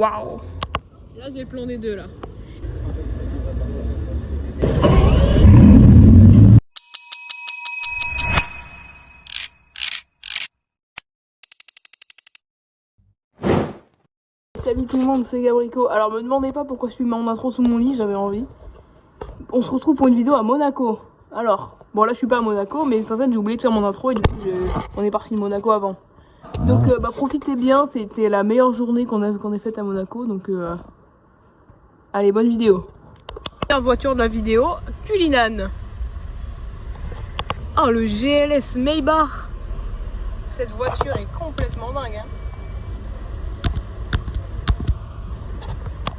Waouh. Là j'ai le plan des deux là. Salut tout le monde, c'est Gabrico. Alors me demandez pas pourquoi je suis en intro sous mon lit, j'avais envie. On se retrouve pour une vidéo à Monaco. Alors, bon là je suis pas à Monaco, mais en fait j'ai oublié de faire mon intro et du coup on est parti de Monaco avant. Donc profitez bien, c'était la meilleure journée qu'on ait faite à Monaco, donc allez, bonne vidéo. Première voiture de la vidéo, Cullinan. Oh le GLS Maybach. Cette voiture est complètement dingue hein.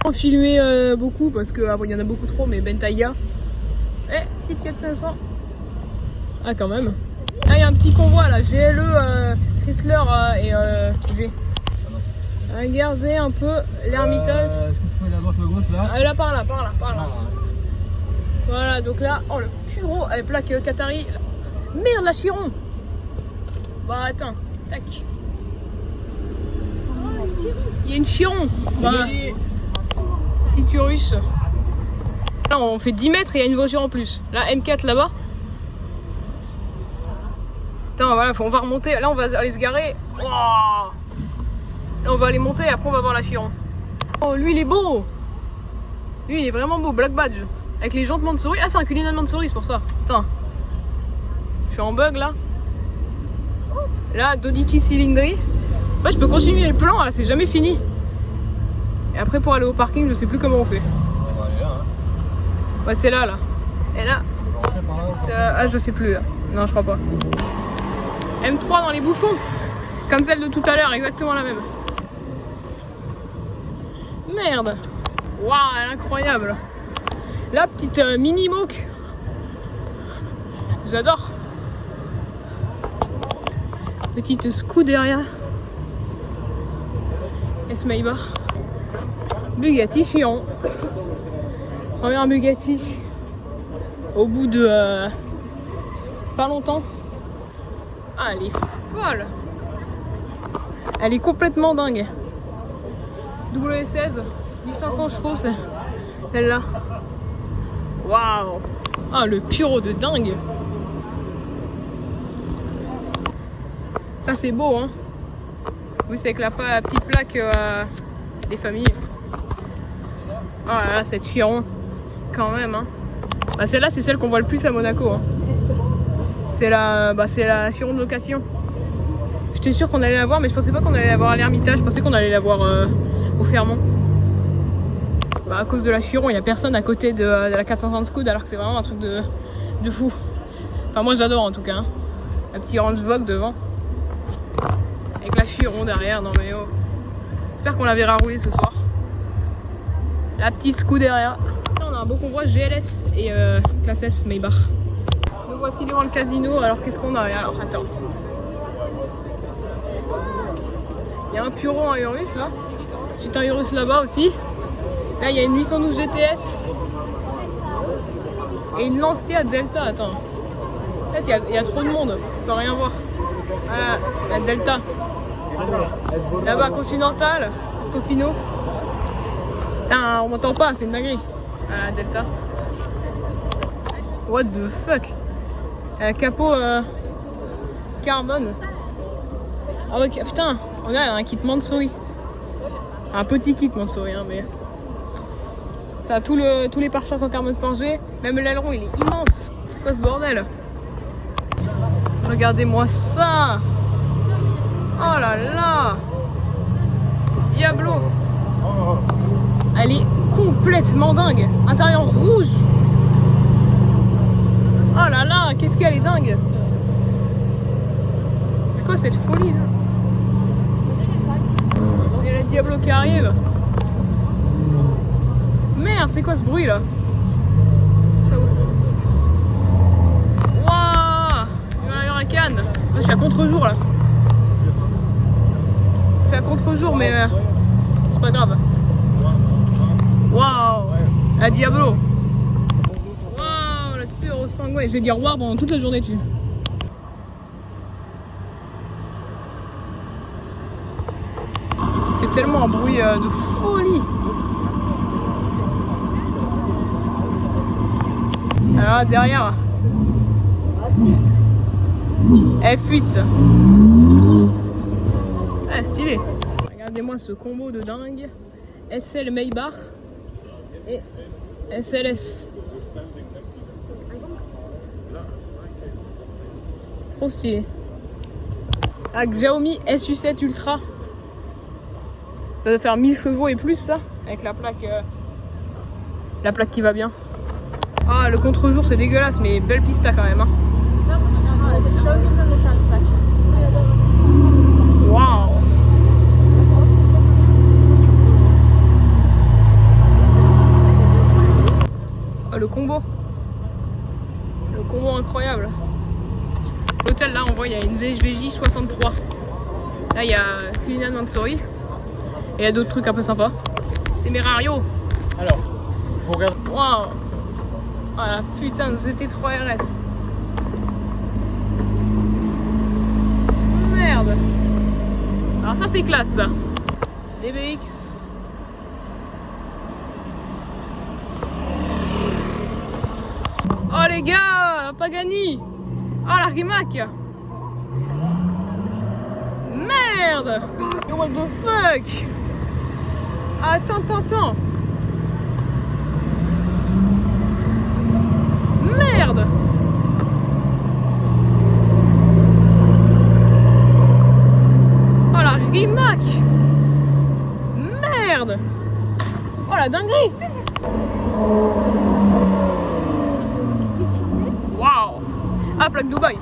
On filmait beaucoup parce que il y en a beaucoup trop, mais Bentayga. Petite Fiat 500. Ah quand même. Là il y a un petit convoi là, GLE, Chrysler et G. Regardez un peu l'Ermitage. Est-ce que je peux aller à droite ou à gauche là? Là par là. Voilà, donc là, oh le Puro avec plaque Qatari. Merde, la Chiron. Bah attends, tac. Il y a une Chiron. Bah, petit Urus. Là, on fait 10 mètres et il y a une voiture en plus. Là, M4 là-bas. Attends, voilà, on va remonter. Là, on va aller se garer. Oh, là, on va aller monter et après, on va voir la Chiron. Oh, lui, il est beau. Lui, il est vraiment beau. Black Badge. Avec les jantes Mansouri. Ah, c'est un Cullinan Mansouri, c'est pour ça. Putain. Je suis en bug là. Là, Dodici cylindrée. Ouais, je peux continuer les plans là, c'est jamais fini. Et après, pour aller au parking, je sais plus comment on fait. On va aller là. Hein. Ouais, c'est là. Et là. Ah, je sais plus là. Non, je crois pas. M3 dans les bouchons. Comme celle de tout à l'heure, exactement la même. Merde. Waouh, elle est incroyable. La petite mini moque. J'adore. Petite scoot derrière. S-Maybach. Bugatti Chiron. Première Bugatti. Au bout de pas longtemps. Ah, elle est folle. Elle est complètement dingue. W16, 1500 chevaux, celle-là. Waouh. Ah, le Puro de dingue. Ça, c'est beau, hein. Oui, c'est avec la petite plaque des familles. Oh là là, cette Chiron. Quand même, hein. Bah, celle-là, c'est celle qu'on voit le plus à Monaco. Hein. C'est la Chiron de location. J'étais sûre qu'on allait la voir, mais je pensais pas qu'on allait la voir à l'Ermitage. Je pensais qu'on allait la voir au Fermont. Bah, à cause de la Chiron, il n'y a personne à côté de la 450 Scoot, alors que c'est vraiment un truc de fou. Enfin, moi j'adore en tout cas. Hein. La petite Range Vogue devant. Avec la Chiron derrière, non mais oh. J'espère qu'on la verra rouler ce soir. La petite Scoot derrière. Là, on a un beau convoi GLS et classe S Maybach. Nous voici devant le casino, alors qu'est-ce qu'on a? Alors attends. Il y a un Puro, un Urus là. J'ai un Urus là-bas aussi. Là il y a une 812 GTS. Et une Lancia Delta, attends. En fait il y a trop de monde, on peut rien voir. Voilà, la Delta. Là-bas Continental, Portofino. Putain, on m'entend pas, c'est une dinguerie. Voilà, Delta. What the fuck? Elle a le capot carbone. Ah ouais, putain, elle a un kit Mansouri. Un petit kit Mansouri, hein, mais... T'as tous les pare-chocs en carbone forgé. Même l'aileron, il est immense. C'est quoi ce bordel? Regardez-moi ça. Oh là là. Diablo. Elle est complètement dingue. Intérieur rouge. Oh là là, qu'est-ce qu'elle est dingue. C'est quoi cette folie là? Il y a la Diablo qui arrive. Merde, c'est quoi ce bruit là? Waouh, il va y avoir un canne. Je suis à contre-jour là. Je suis à contre-jour mais c'est pas grave. Waouh, la Diablo. Waouh, la Puro sanguin. Je vais dire waouh pendant toute la journée dessus. fait tellement un bruit de folie. Alors derrière, F8. Ah, stylé. Regardez-moi ce combo de dingue. SL Maybach et SLS. Trop stylé. La Xiaomi SU7 Ultra. Ça doit faire 1000 chevaux et plus ça. Avec la plaque qui va bien. Ah, le contre-jour c'est dégueulasse, mais belle pista quand même. Hein. Waouh. Oh, le combo incroyable. L'hôtel là, on voit, il y a une VJ 63. Là, il y a Cuisine Mansouri. Et il y a d'autres trucs un peu sympas. Témérario. Alors, faut regarder. Waouh. Oh la putain de GT3 RS. Merde. Alors ça c'est classe ça. DBX. Oh les gars, Pagani. Oh la Rimac. Merde. What the fuck. Attends. Merde. Oh la Rimac. Merde. Oh la dinguerie. Waouh. Ah, plaque Dubaï.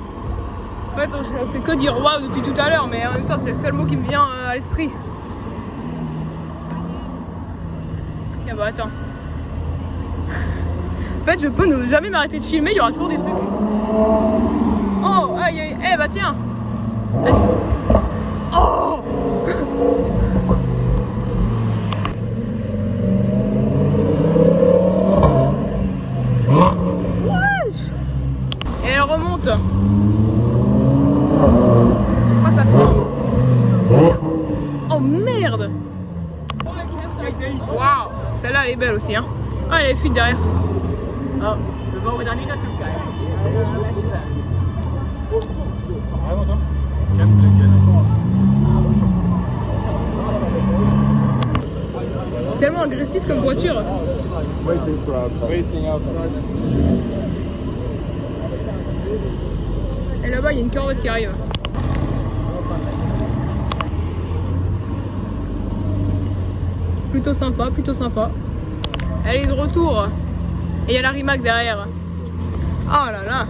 En fait, je fais que dire waouh depuis tout à l'heure, mais en même temps c'est le seul mot qui me vient à l'esprit. Tiens bah attends. En fait, je peux ne jamais m'arrêter de filmer, il y aura toujours des trucs. Oh, aïe, aïe, eh bah tiens. Oh. Wesh. Et elle remonte. Oh, ça tombe. Oh merde. Waouh. Celle-là, elle est belle aussi, hein. Ah, elle est fuite derrière. C'est tellement agressif comme voiture. Et là-bas, il y a une corvette qui arrive. Plutôt sympa. Elle est de retour. Et il y a la Rimac derrière. Oh là là.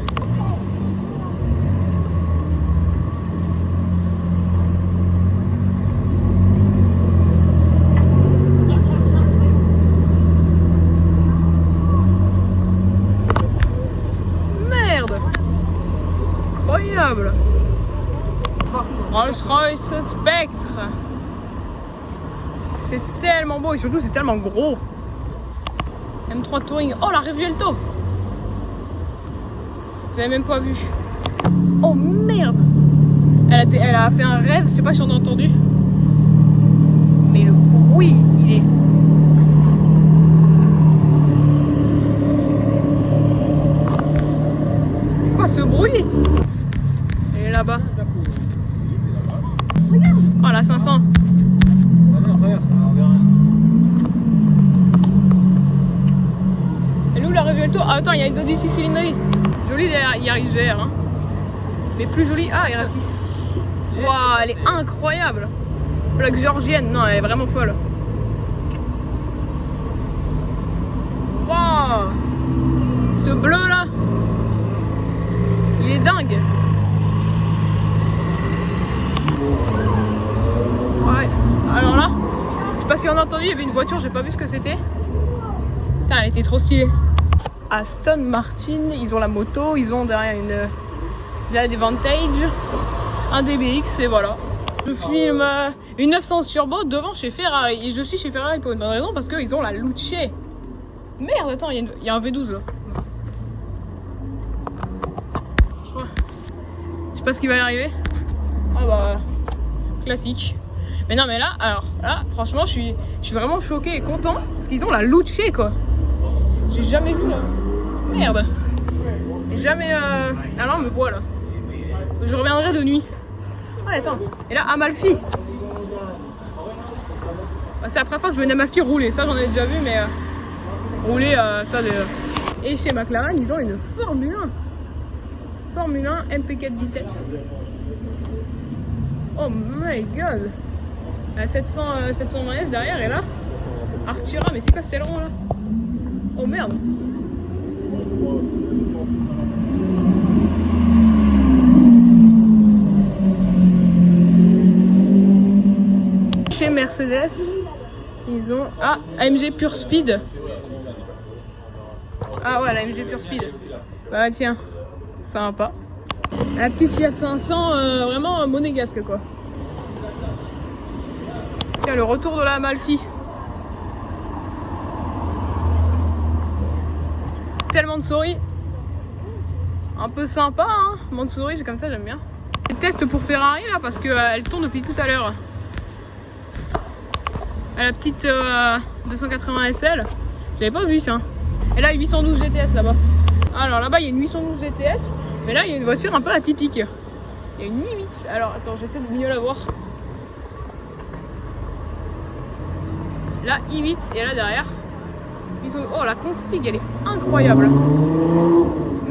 Merde. Incroyable. Rolls-Royce Spectre. C'est tellement beau et surtout c'est tellement gros. M3 Touring. Oh la Revuelto. J'avais même pas vu. Oh merde. Elle a fait un rêve, je sais pas si on a entendu. Mais le bruit, il est... C'est quoi ce bruit? Elle est là-bas. Oh la 500. Elle est où la Revuelto? Ah attends, il y a une autre cylindrée. Jolie derrière IGR, hein. Mais plus jolie, ah RS6. Waouh, elle est incroyable. Plaque géorgienne, non, elle est vraiment folle. Waouh. Ce bleu là, il est dingue. Ouais, alors là, je sais pas si on a entendu, il y avait une voiture, j'ai pas vu ce que c'était. Putain, elle était trop stylée. Aston Martin, ils ont la moto, ils ont derrière des Vantage, un DBX et voilà. Je filme une 900 Turbo devant chez Ferrari. Et je suis chez Ferrari pour une bonne raison, parce qu'ils ont la Luce. Merde, attends, il y a un V12 là. Je sais pas ce qui va y arriver. Ah bah, classique. Mais non, mais là, alors là, franchement, je suis vraiment choqué et content parce qu'ils ont la Luce quoi. J'ai jamais vu là. Merde. Jamais. Alors me voilà. Je reviendrai de nuit. Ah attends. Et là Amalfi. Bah, c'est la première fois que je vois une Amalfi rouler. Ça j'en ai déjà vu, mais rouler ça de. Et chez McLaren ils ont une Formule 1. Formule 1 MP4 17. Oh my god. La 720 S derrière et là Artura, mais c'est quoi cet aileron là? Oh merde. Chez Mercedes, ils ont AMG Pure Speed. Ah ouais, la AMG Pure Speed. Bah tiens, sympa. La petite Fiat 500, vraiment monégasque quoi. Tiens, le retour de la Amalfi. Tellement de souris. Un peu sympa, hein. Mansouri, j'ai comme ça, j'aime bien. Je teste pour Ferrari là parce qu'elle tourne depuis tout à l'heure. La petite 280 SL, j'avais pas vu ça. Et là, 812 GTS là-bas. Alors là-bas, il y a une 812 GTS, mais là, il y a une voiture un peu atypique. Il y a une i8. Alors attends, j'essaie de mieux la voir. Là, i8 et là derrière. Oh, la config, elle est incroyable.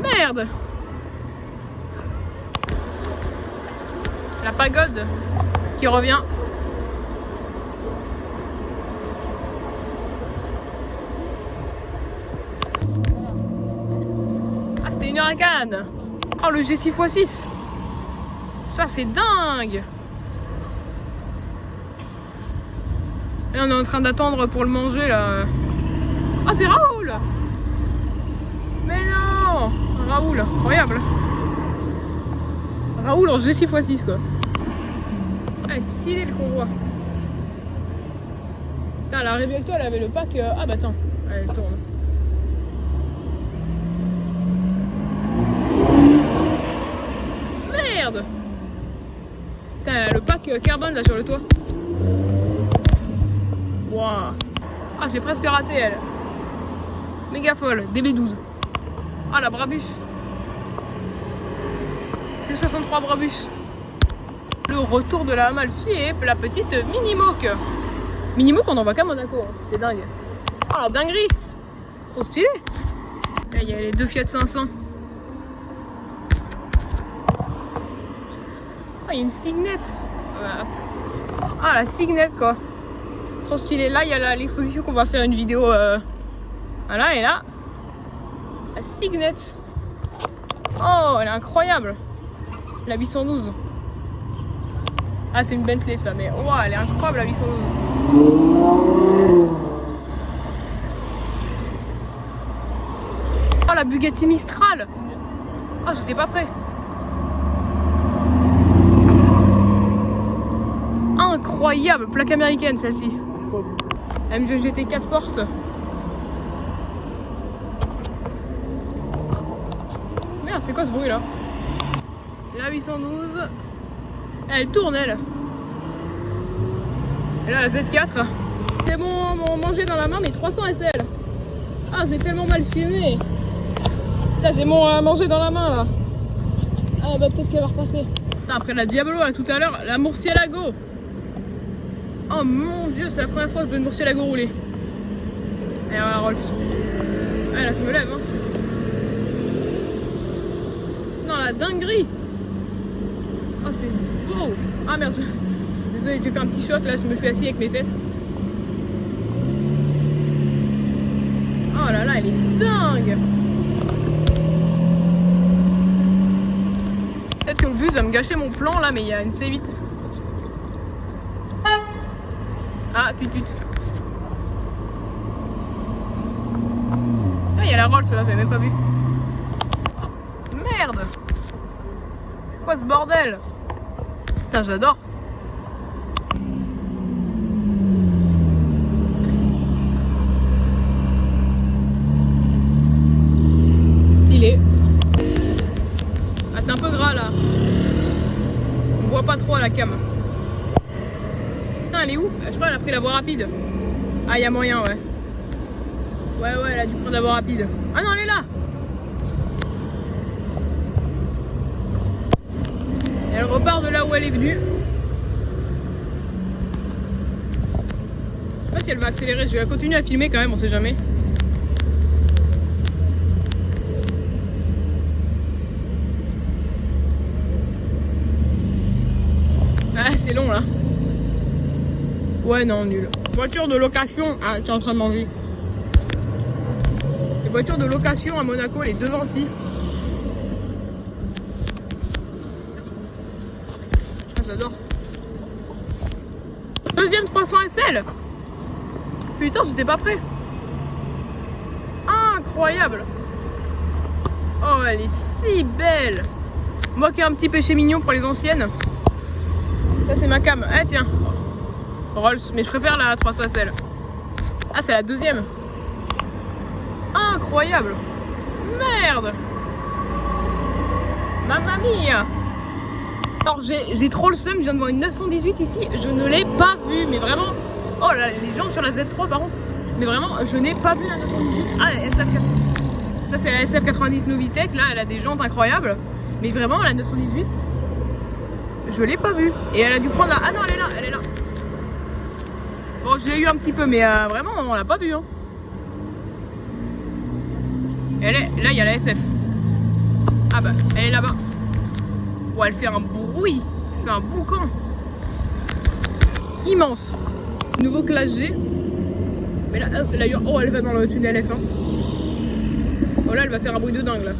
Merde. La pagode qui revient. Ah, c'était une Huracan. Oh, le G6x6. Ça, c'est dingue. Et on est en train d'attendre pour le manger là. Ah, c'est Raoul. Mais non. Raoul, incroyable. Raoul en G6x6 quoi. Ah, stylé le convoi. Putain, la Rebelto elle avait le pack. Ah bah attends, elle tourne. Merde. Putain, elle a le pack carbone là sur le toit. Waouh. Ah, j'ai presque raté elle. Méga folle, DB12. Ah, la Brabus. C'est 63 Brabus. Le retour de la Amalfi et la petite Minimoque. Minimoque, on en voit qu'à Monaco. Hein. C'est dingue. Ah, la dinguerie. Trop stylé. Là, il y a les deux Fiat 500. Ah, il y a une Signet. Ah, la Signet, quoi. Trop stylé. Là, il y a l'exposition qu'on va faire une vidéo. Voilà, et là, la Signet. Oh, elle est incroyable. La 812. Ah, c'est une Bentley ça, mais wow, elle est incroyable la 812. Oh, la Bugatti Mistral. Oh, j'étais pas prêt. Incroyable, plaque américaine celle-ci. MG GT 4 portes. Merde, c'est quoi ce bruit là? La 812. Elle tourne elle. Et là la Z4. C'est mon manger dans la main mais 300 SL. Ah, c'est tellement mal filmé. Putain, j'ai mon manger dans la main là. Ah bah peut-être qu'elle va repasser. Putain, après la Diablo là, tout à l'heure, la Murcielago. Oh mon dieu, c'est la première fois que je vois une Murcielago rouler. Et voilà, Rolls. Ah, là je me lève hein. Non, la dinguerie. Oh, c'est beau. Ah merde, désolé, j'ai fait un petit shot là, je me suis assis avec mes fesses. Oh là là, elle est dingue. Peut-être que le bus va me gâcher mon plan là, mais il y a une C8. Ah, tut. Ah, il y a la Rolls là, j'avais même pas vu. Merde. C'est quoi ce bordel? Putain, j'adore. Stylé. Ah, c'est un peu gras là. On voit pas trop à la cam. elle est où? Je crois qu'elle a pris la voie rapide. Ah, il y a moyen, ouais. Ouais, elle a dû prendre la voie rapide. Ah non, elle est là. Et elle repart de là où elle est venue. Je sais pas si elle va accélérer. Je vais continuer à filmer quand même, on sait jamais. Ah, c'est long là. Ouais, non, nul. Voiture de location. Ah, tu es en train de manger. Les voitures de location à Monaco, les Devancy. Ah, j'adore. Deuxième 300 SL. Putain, j'étais pas prêt. Incroyable. Oh, elle est si belle. Moi qui ai un petit péché mignon pour les anciennes. Ça, c'est ma cam. Ah, tiens. Rolls. Mais je préfère la 300 SL. Ah, c'est la deuxième. Incroyable. Merde. Mamma mia. Alors, j'ai trop le seum. Je viens de voir une 918 ici. Je ne l'ai pas vue. Mais vraiment. Oh là, les gens sur la Z3 par contre. Mais vraiment, je n'ai pas vu la 918. Ah, la SF. Ça, c'est la SF90 Novitec. Là, elle a des jantes incroyables. Mais vraiment, la 918, je l'ai pas vue. Et elle a dû prendre la... Ah non, elle est là, elle est là. Bon, je l'ai eu un petit peu, mais vraiment, on l'a pas vue. Hein. Elle est... Là, il y a la SF. Ah bah, elle est là-bas. Oh, elle fait un bruit. Elle fait un boucan. Immense. Nouveau classe G. Mais là, c'est la... Oh, elle va dans le tunnel F1. Oh là, elle va faire un bruit de dingue là.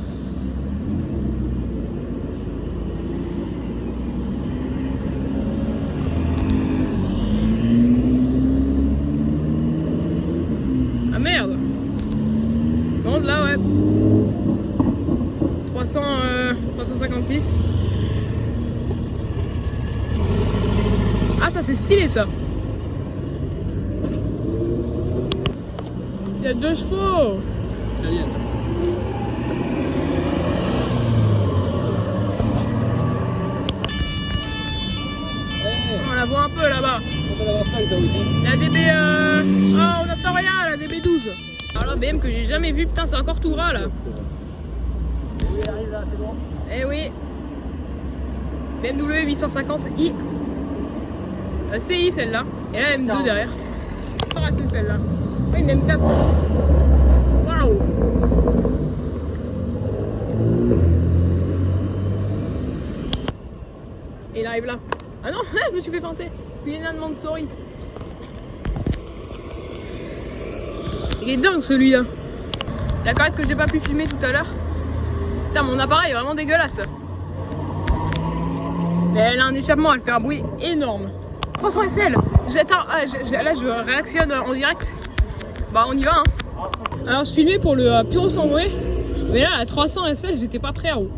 Ah merde. Bon, là, ouais. 356. Ah, ça c'est stylé ça. Il y a 2 chevaux. On la voit un peu là-bas. La DB... Oh, on n'entend rien, la DB12. Alors la BM que j'ai jamais vue, putain, c'est encore tout gras là. Oui, elle arrive là, c'est bon. Eh oui. BMW 850i. CI celle-là. Et là, M2 derrière. On va rater celle-là. Oh, une M4. Waouh. Et il arrive là. Ah non, je me suis fait feinter. Puis il demande sorry. Il est dingue celui-là. La carrette que j'ai pas pu filmer tout à l'heure. Putain, mon appareil est vraiment dégueulasse. Mais elle a un échappement, elle fait un bruit énorme. 300 SL. J'attends. Ah, là, je réactionne en direct. Bah, on y va. Hein. Alors, je filmais pour le Puro Sangué. Mais là, la 300 SL, j'étais pas prêt à haut.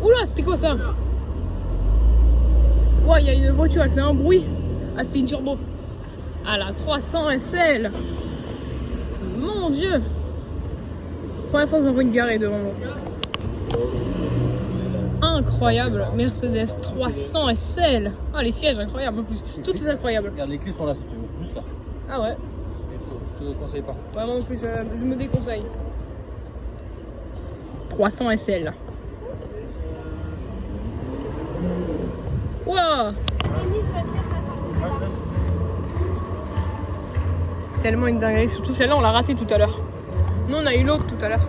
Oula, c'était quoi ça? Ouais, il y a une voiture, elle fait un bruit. Ah, c'était une turbo. Ah, la 300 SL. Mon Dieu. Première fois que j'en vois une garée devant moi. Incroyable. Mercedes 300 SL. Ah, les sièges, incroyables en plus. Tout est incroyable. Regarde, les clés sont là si tu veux, juste là. Ah ouais. Je te conseille pas. Vraiment, en plus, je me déconseille. 300 SL. Wow. C'est tellement une dinguerie. Surtout celle-là, on l'a ratée tout à l'heure. Nous, on a eu l'autre tout à l'heure.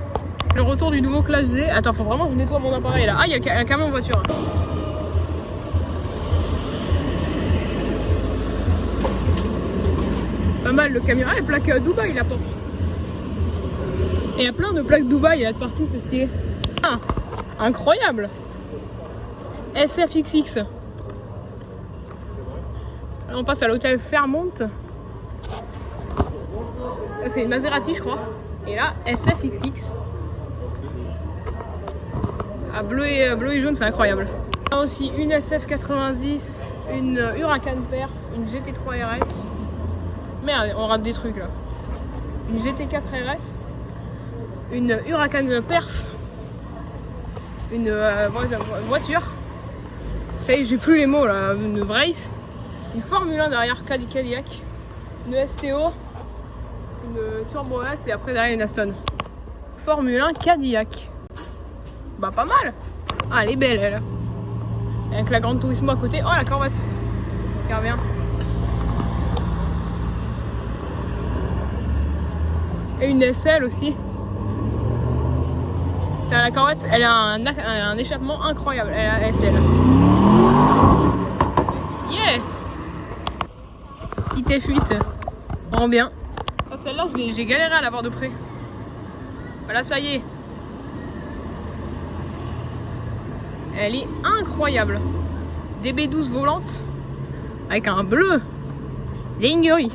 Le retour du nouveau classe G. Attends, faut vraiment que je nettoie mon appareil là. Ah, il y a un camion en voiture. Pas mal le camion. Ah, les plaques Dubaï là, porte. Et il y a plein de plaques Dubaï là de partout, c'est stylé. Ah, incroyable. SFXX. Là, on passe à l'hôtel Fairmont. Là, c'est une Maserati, je crois. Et là, SFXX. Ah, bleu et jaune, c'est incroyable. On a aussi une SF90, une Huracan Perf, une GT3 RS. Merde, on rate des trucs là. Une GT4 RS, une Huracan Perf, une voiture, Ça y est, j'ai plus les mots là. Une Vrace, une Formule 1 derrière Cadillac, une STO, une Turbo S et après derrière une Aston. Formule 1 Cadillac. Bah pas mal. Ah elle est belle elle. Avec la Grande Turismo à côté. Oh la Corvette. Regarde bien. Et une SL aussi. La Corvette, elle a un échappement incroyable. Elle a SL. Yes. Petite F8. Rend bien. Ah, celle-là, j'ai galéré à la voir de près. Voilà, ça y est. Elle est incroyable. DB12 volante avec un bleu. Dinguerie.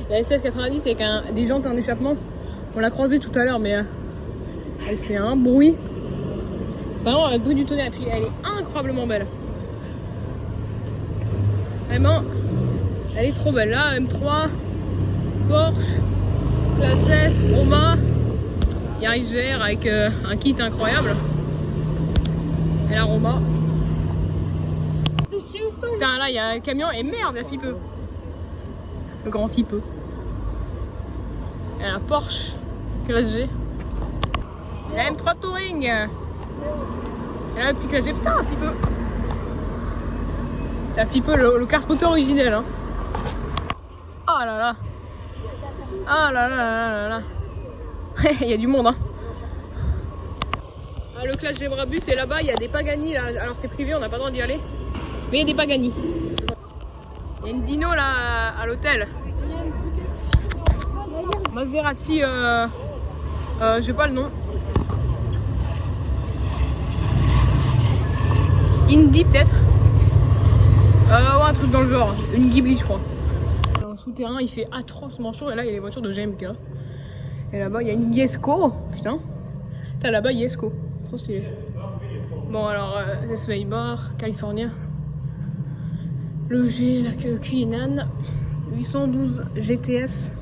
La SF90 avec des jantes en échappement. On l'a croisée tout à l'heure, mais elle fait un bruit. Vraiment, un bruit du tonnerre. Et puis elle est incroyablement belle. Vraiment, elle est trop belle. Là, M3, Porsche, classe S, Roma. Yaris GR avec un kit incroyable. Et la Roma. Putain, là, il y a un camion et merde, il y a Fipeux. Le grand Fipeux. Et la Porsche, classe G. Et la M3 Touring. Et là, le petit classe G. Putain, Fipeux. La Fipeux, le car moteur originel. Hein. Oh là là. Ah là là là là là. Il y a du monde. Hein. Ah, le classe G Brabus, et là-bas, il y a des Pagani. Là. Alors, c'est privé, on n'a pas le droit d'y aller. Mais il y a des Pagani. Il y a une Dino là à l'hôtel. Maserati, je sais pas le nom. Indy peut-être. Ouais, un truc dans le genre. Une Ghibli, je crois. Dans le souterrain, il fait atrocement chaud. Et là, il y a les voitures de GMK. Et là-bas, il y a une Yesco. Putain. Putain, là-bas, Yesco. Trop stylé. Bon, alors, SVI Bar, California. Le G, la Queenan. 812 GTS.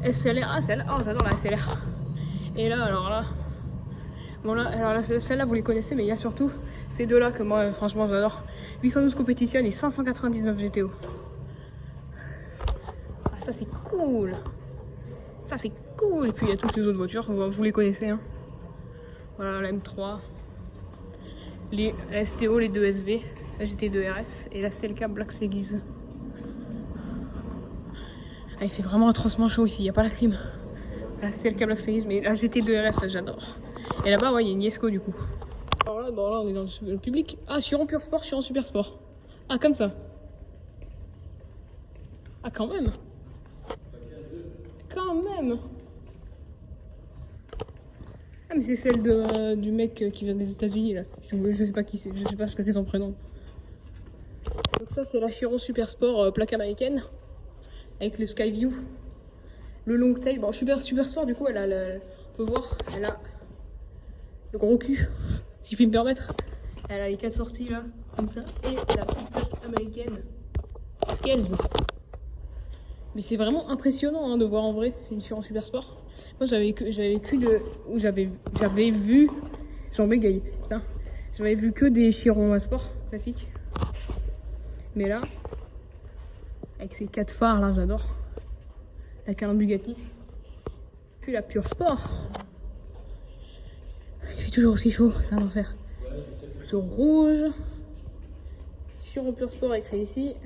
SLR. Ah, celle-là. Oh, j'adore la SLR. Et là, alors là. Bon, là, alors celle-là, vous les connaissez, mais il y a surtout ces deux-là que moi, franchement, j'adore. 812 Competition et 599 GTO. Ah, ça, c'est cool. Ça, c'est cool. Et puis, il y a toutes les autres voitures, vous les connaissez. Hein. Voilà, la M3. La STO, les 2 SV. La GT2 RS et la CLK Black Series. Ah, il fait vraiment atrocement chaud ici, il n'y a pas la clim. La CLK Black Series, mais la GT2 RS, j'adore. Et là-bas, ouais, il y a une Yesco du coup. Alors là, bon, là on est dans le public. Ah, Chiron Pure Sport, Chiron Super Sport. Ah, comme ça. Ah, quand même. Quand même. Ah, mais c'est celle du mec qui vient des États-Unis là. Je sais pas qui c'est, je sais pas ce que c'est son prénom. Donc ça c'est la Chiron Super Sport plaque américaine avec le Skyview, le long tail. Bon, Super Sport du coup elle a on peut voir, elle a le gros cul si je puis me permettre. Elle a les 4 sorties là comme ça et la petite plaque américaine Scales. Mais c'est vraiment impressionnant hein, de voir en vrai une Chiron Super Sport. Moi j'avais vu, j'en bégaye, putain. J'avais vu que des Chiron Sport classiques. Mais là, avec ces 4 phares là, j'adore. Avec un Bugatti. Puis la Pure Sport. Il fait toujours aussi chaud, c'est un enfer. Ce rouge. Chiron Pure Sport écrit ici.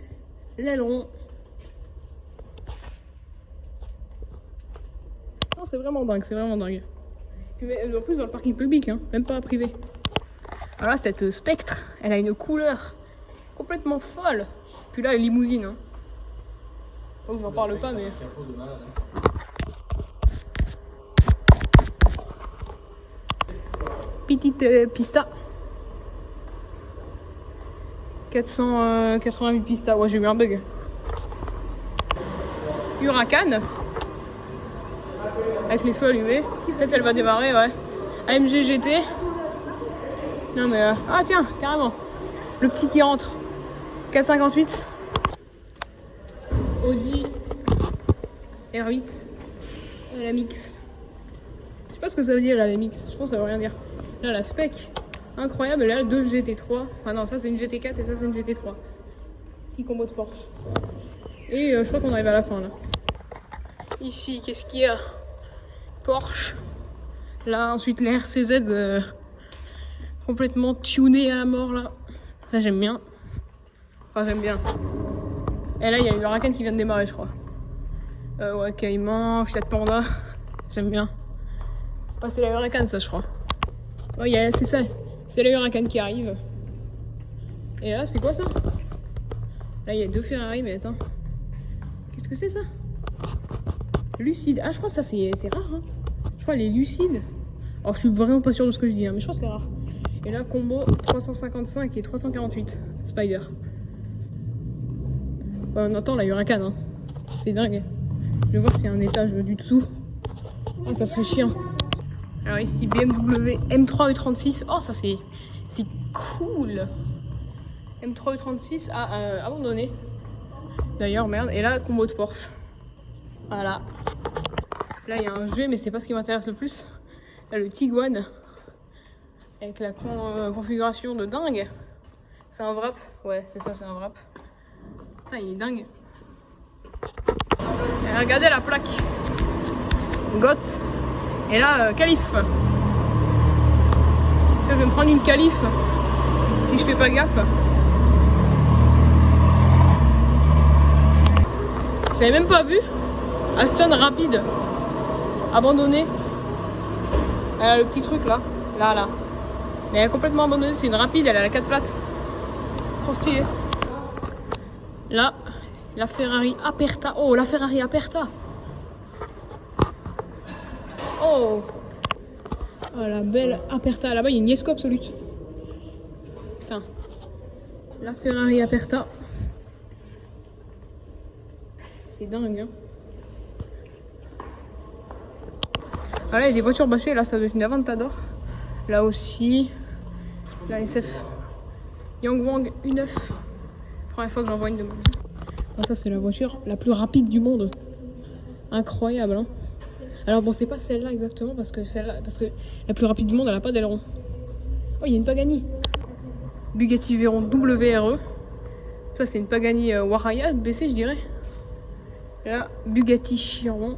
L'aileron. Non, c'est vraiment dingue, c'est vraiment dingue. Mais en plus dans le parking public, hein, même pas privé. Alors là, cette Spectre, elle a une couleur complètement folle. Puis là, elle limousine. Hein. Oh, j'en parle pas, mais. Petite Pista. 488 Pista. Ouais, j'ai eu un bug. Huracan. Avec les feux allumés. Peut-être elle va démarrer, ouais. AMG GT. Non mais ah tiens, carrément. Le petit qui rentre. 458. Audi R8. La Mix. Je sais pas ce que ça veut dire la Mix. Je pense que ça veut rien dire. Là la Spec. Incroyable, là, 2 GT3. Enfin non, ça c'est une GT4 et ça c'est une GT3. Petit combo de Porsche. Et je crois qu'on arrive à la fin là. Ici, qu'est-ce qu'il y a? Porsche. Là, ensuite les RCZ complètement tunés à la mort là. Ça j'aime bien. Enfin j'aime bien. Et là, il y a une Huracan qui vient de démarrer, je crois. Ouais, Cayman, Fiat Panda. J'aime bien. Oh, c'est la Huracan ça, je crois. Ouais, c'est ça. C'est la Huracan qui arrive. Et là, c'est quoi ça? Là, il y a 2 Ferrari, mais attends. Qu'est-ce que c'est ça? Lucide. Ah, je crois que ça, c'est rare. Hein. Je crois les lucides. Alors, je suis vraiment pas sûr de ce que je dis, hein, mais je crois que c'est rare. Et là, combo 355 et 348. Spider. Ouais, on entend la Huracan. Hein. C'est dingue. Je vais voir s'il y a un étage du dessous. Ah, ça serait chiant. Alors ici, BMW M3 E36. Oh, ça c'est cool. M3 E36 abandonné. D'ailleurs, merde. Et là, combo de Porsche. Voilà. Là, il y a un G, mais c'est pas ce qui m'intéresse le plus. Là, le Tiguan. Avec la configuration de dingue. C'est un wrap. Ouais, c'est ça, c'est un wrap. Putain, il est dingue. Et regardez la plaque. GOTS. Et là, qualif. Je vais me prendre une qualif si je fais pas gaffe. J'avais même pas vu. Aston rapide. Abandonné. Elle a le petit truc là. Là. Mais elle est complètement abandonnée. C'est une rapide. Elle a la 4 places. Trop stylé. Là, la Ferrari Aperta. Oh, la Ferrari Aperta. Oh, la belle Aperta. Là-bas, il y a une Yesco Absolute. Putain. La Ferrari Aperta. C'est dingue, hein. Ah là, il y a des voitures bâchées. Là, ça doit être une Aventador. Là aussi. La SF Yangwang U9. Première fois que j'en vois une de ma vie. Ah, ça, c'est la voiture la plus rapide du monde. Incroyable, hein. Alors bon, c'est pas celle-là exactement parce que la plus rapide du monde, elle a pas d'aileron. Oh, il y a une Pagani. Bugatti Veyron WRE. Ça, c'est une Pagani Huayra BC, je dirais. Et là, Bugatti Chiron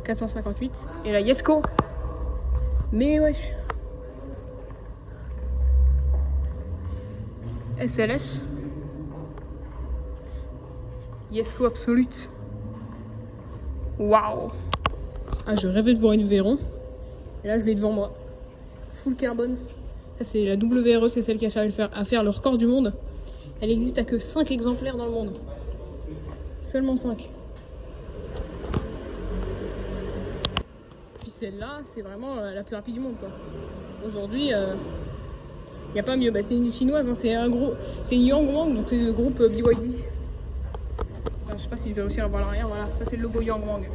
458. Et la Yesco. Mais wesh. SLS. Yesco Absolute. Waouh. Ah, je rêvais de voir une Veyron. Et là, je l'ai devant moi. Full carbone. Ça, c'est la WRE, c'est celle qui a réussi à faire le record du monde. Elle existe à que 5 exemplaires dans le monde. Seulement 5. Puis celle-là, c'est vraiment la plus rapide du monde, quoi. Aujourd'hui, il n'y a pas mieux. Bah, c'est une chinoise, hein, c'est une Yangwang, donc c'est le groupe BYD. Enfin, je sais pas si je vais réussir à voir l'arrière. Voilà, ça c'est le logo Yangwang.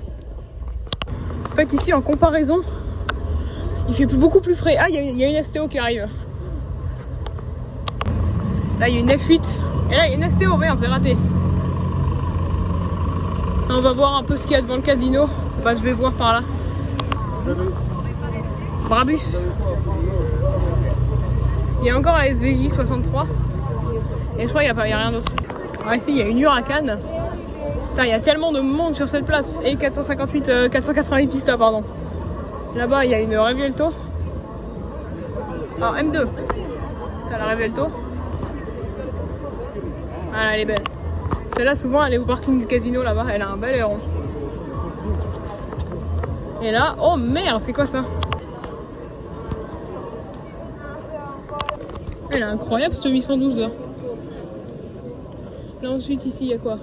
En fait, ici, en comparaison, il fait beaucoup plus frais. Ah, il y a une STO qui arrive. Là, il y a une F8. Et là, il y a une STO. Merde, j'ai raté. Là, on va voir un peu ce qu'il y a devant le casino. Bah, je vais voir par là. Brabus. Il y a encore la SVJ 63. Et je crois qu'il n'y a rien d'autre. Ah, ici, il y a une Huracan. Putain, il y a tellement de monde sur cette place. Et 488 pistas, pardon. Là-bas, il y a une Revuelto. Ah, M2. T'as la Revuelto. Voilà, elle est belle. Celle-là, souvent, elle est au parking du casino, là-bas. Elle a un bel aileron. Et là, oh merde, c'est quoi ça? Elle est incroyable, cette 812 là. Là, ensuite, ici, il y a quoi?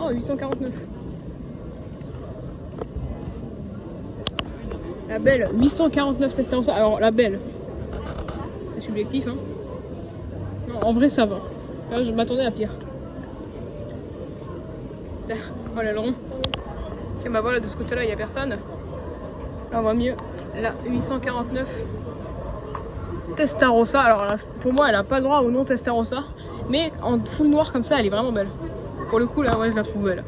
Oh, 849. La belle, 849 Testarossa. Alors, la belle, c'est subjectif, hein. Non, en vrai, ça va. Là, je m'attendais à pire. Oh, l'aileron. Tiens, bah voilà, de ce côté-là, il n'y a personne. Là, on voit mieux. Là, 849 Testarossa. Alors, là, pour moi, elle n'a pas le droit au nom Testarossa. Mais en full noir comme ça, elle est vraiment belle. Pour le coup, là, ouais, je la trouve belle.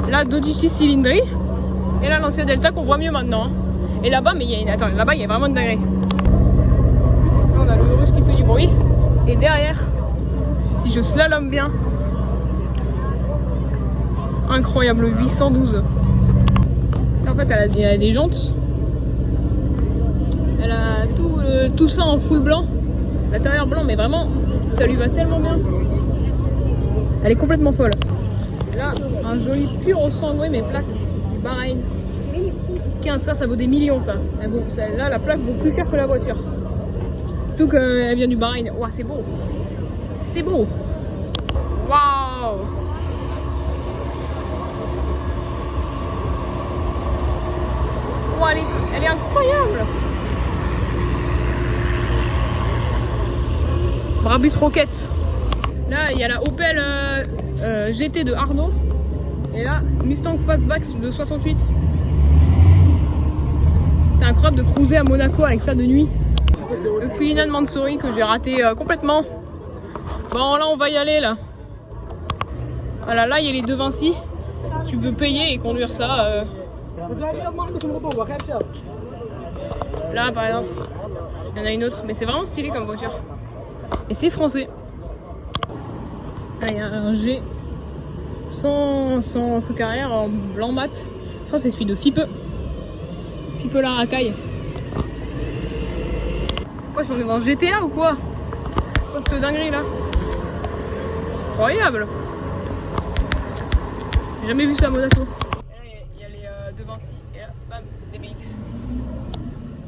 Là, 2GT cylindrée. Et là, l'ancien Delta qu'on voit mieux maintenant. Hein. Et là-bas, mais il y a une... Attends, là-bas, il y a vraiment une dinguerie. slalome bien. Incroyable, 812. En fait, elle a des jantes. Elle a tout ça en full blanc. L'intérieur blanc, mais vraiment, ça lui va tellement bien. Elle est complètement folle. Là, un joli pur au sanguin, mais plaque du Bahreïn. 15, ça vaut des millions, ça. Là, la plaque vaut plus cher que la voiture. Surtout qu'elle vient du Bahreïn. Ouah, c'est beau. C'est beau. Waouh. Ouah, elle est incroyable. Brabus Rocket. Là, il y a la Opel GT de Arnaud. Et là, Mustang Fastback de 68. C'est incroyable de cruiser à Monaco avec ça de nuit. Le Cullinan Mansouri que j'ai raté complètement. Bon, là, on va y aller, là. Voilà, là, il y a les deux Vinci. Tu peux payer et conduire ça. Là, par exemple, il y en a une autre. Mais c'est vraiment stylé comme voiture. Et c'est français. Là, il y a un G sans truc arrière en blanc mat. Ça, c'est celui de Fipe. Fipe la racaille. Quoi, on est dans GTA ou quoi? Quoi cette dinguerie là? Incroyable! J'ai jamais vu ça à Monaco. Et là, il y a les deux Vinci. Et là, bam, des BX.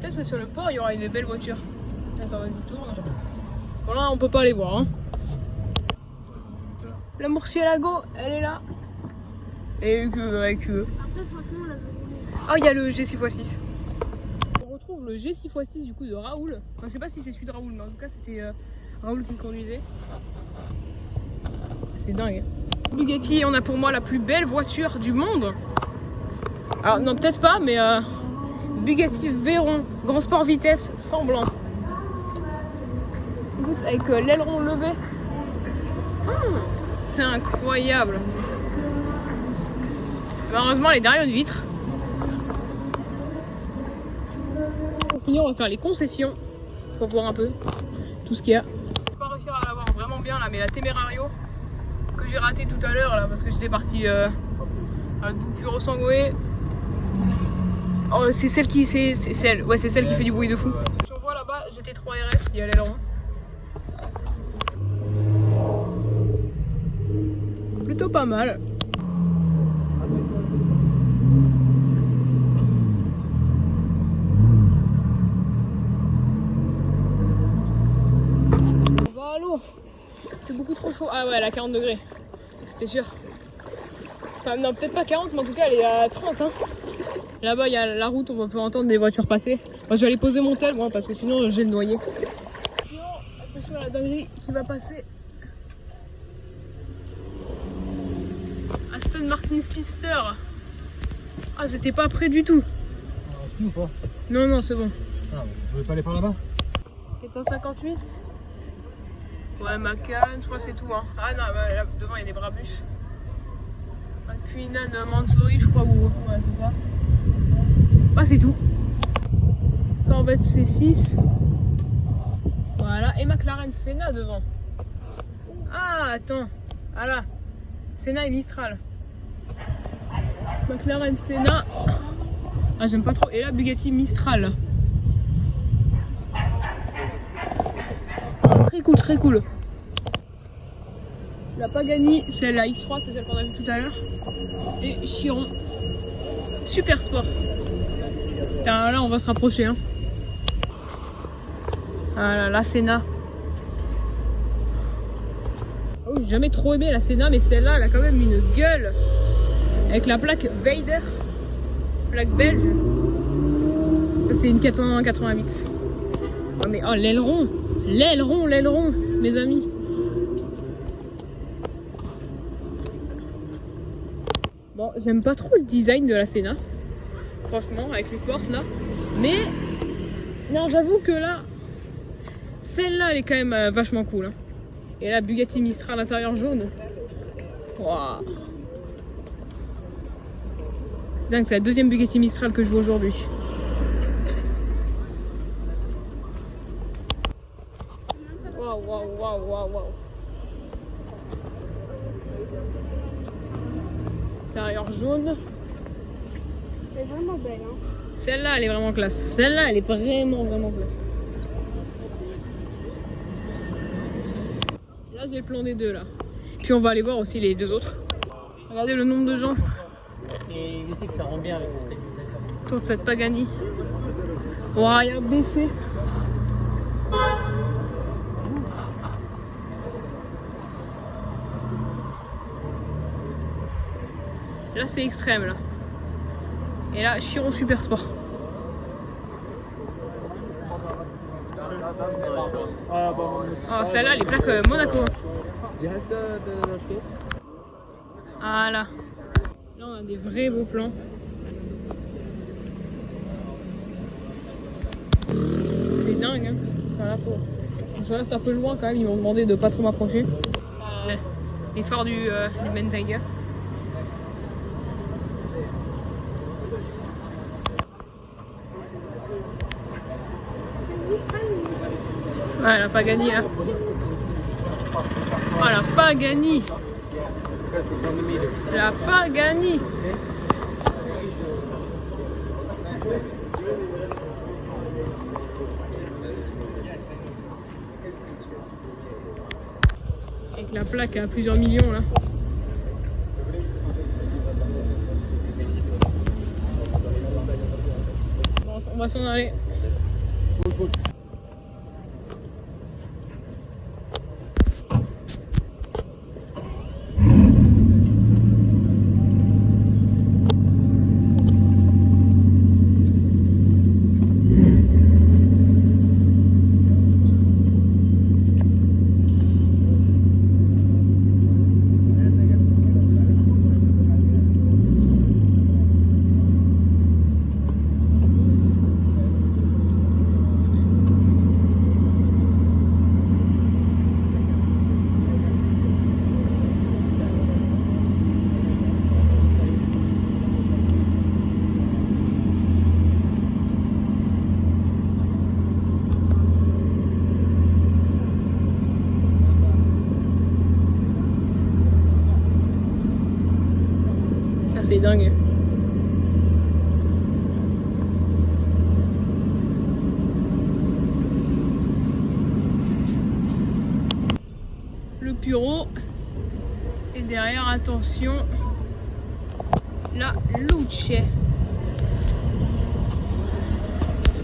Peut-être que sur le port, il y aura une belle voiture. Attends, vas-y, tourne. Bon, là, on peut pas aller voir. Hein. La Murcielago, elle est là. Et avec eux. Oh, il y a le G6x6. On retrouve le G6x6 du coup de Raoul. Enfin, je sais pas si c'est celui de Raoul, mais en tout cas, c'était Raoul qui le conduisait. C'est dingue. Bugatti, on a pour moi la plus belle voiture du monde. Alors, non, peut-être pas, mais Bugatti Veyron, grand sport vitesse, sans blanc. Avec l'aileron levé. C'est incroyable. Malheureusement, elle est derrière une vitre. Pour finir, on va faire les concessions pour voir un peu tout ce qu'il y a. Je vais pas réussir à la voir vraiment bien là, mais la Temerario que j'ai raté tout à l'heure là parce que j'étais parti à Puro Sangue. Oh, c'est celle qui c'est celle. Ouais, c'est celle qui fait du bruit de fou. Si on voit là-bas, GT3 RS, il y a l'aileron. Plutôt pas mal. Bah allô, c'est beaucoup trop chaud. Ah ouais, elle a 40 degrés, c'était sûr. Enfin non, peut-être pas 40, mais en tout cas elle est à 30 hein. Là-bas il y a la route, on peut entendre des voitures passer. Moi, je vais aller poser mon tel moi parce que sinon je vais le noyer. Sinon, attention à la dinguerie qui va passer. Aston Martin Speedster. Ah, j'étais pas prêt du tout. Ou pas? Non, non, c'est bon. Ah, vous voulez pas aller par là-bas? 458. Ouais, Macan, je crois que c'est tout. Hein. Ah non, bah, là devant il y a des Brabus. Un Cullinan Mansouri, je crois, ou. Ouais, c'est ça. Ah, c'est tout. Corvette C6. Voilà, et McLaren Senna devant. Ah, attends. Ah là. Senna et Mistral. McLaren Senna. Ah, j'aime pas trop. Et là, Bugatti Mistral. Ah, très cool, très cool. La Pagani, c'est la X3, c'est celle qu'on a vue tout à l'heure. Et Chiron. Super sport. Putain, là, on va se rapprocher. Hein. Voilà, la Senna. Oh, j'ai jamais trop aimé la Senna, mais celle-là, elle a quand même une gueule. Avec la plaque Vader, plaque belge. Ça, c'était une 488. Oh, mais oh, l'aileron, mes amis. Bon, j'aime pas trop le design de la Senna, franchement, avec les portes là. Mais, non, j'avoue que là, celle-là, elle est quand même vachement cool. Hein. Et la Bugatti Mistral à l'intérieur jaune. Wow. C'est dingue, c'est la deuxième Bugatti Mistral que je vois aujourd'hui. Waouh, waouh, waouh, waouh, waouh. Intérieur jaune. C'est vraiment belle, hein. Celle-là, elle est vraiment classe. Celle-là, elle est vraiment classe. Là, j'ai le plan des deux, là. Puis on va aller voir aussi les deux autres. Regardez le nombre de gens. Et je sais que ça rend bien avec le tête. Autour de cette Pagani. Ouah, il y a BC. Là, c'est extrême, là. Et là, Chiron Super Sport. Oh, celle-là, les plaques Monaco. Ah là. Là, on a des vrais beaux plans. C'est dingue, hein. Enfin, là, faut... Je reste un peu loin quand même. Ils m'ont demandé de pas trop m'approcher. Les phares du Bentayga. Ouais, la Pagani là. Oh, la Pagani. La Pagani. Avec la plaque à plusieurs millions là. Bon, on va s'en aller. C'est dingue. Le Puro. Et derrière, attention, la Luce.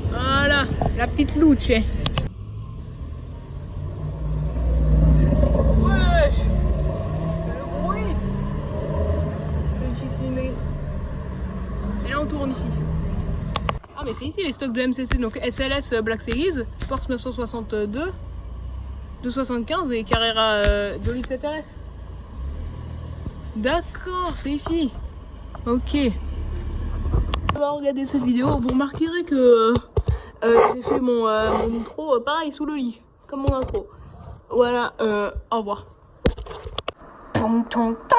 Voilà, la petite Luce. Et là on tourne ici. Ah mais c'est ici les stocks de MCC, donc SLS Black Series, Porsche 962, 275 et Carrera Dolly 7RS. D'accord, c'est ici. Ok. On va regarder cette vidéo, vous remarquerez que j'ai fait mon intro pareil sous le lit, comme mon intro. Voilà, au revoir. Tom, tom, tom.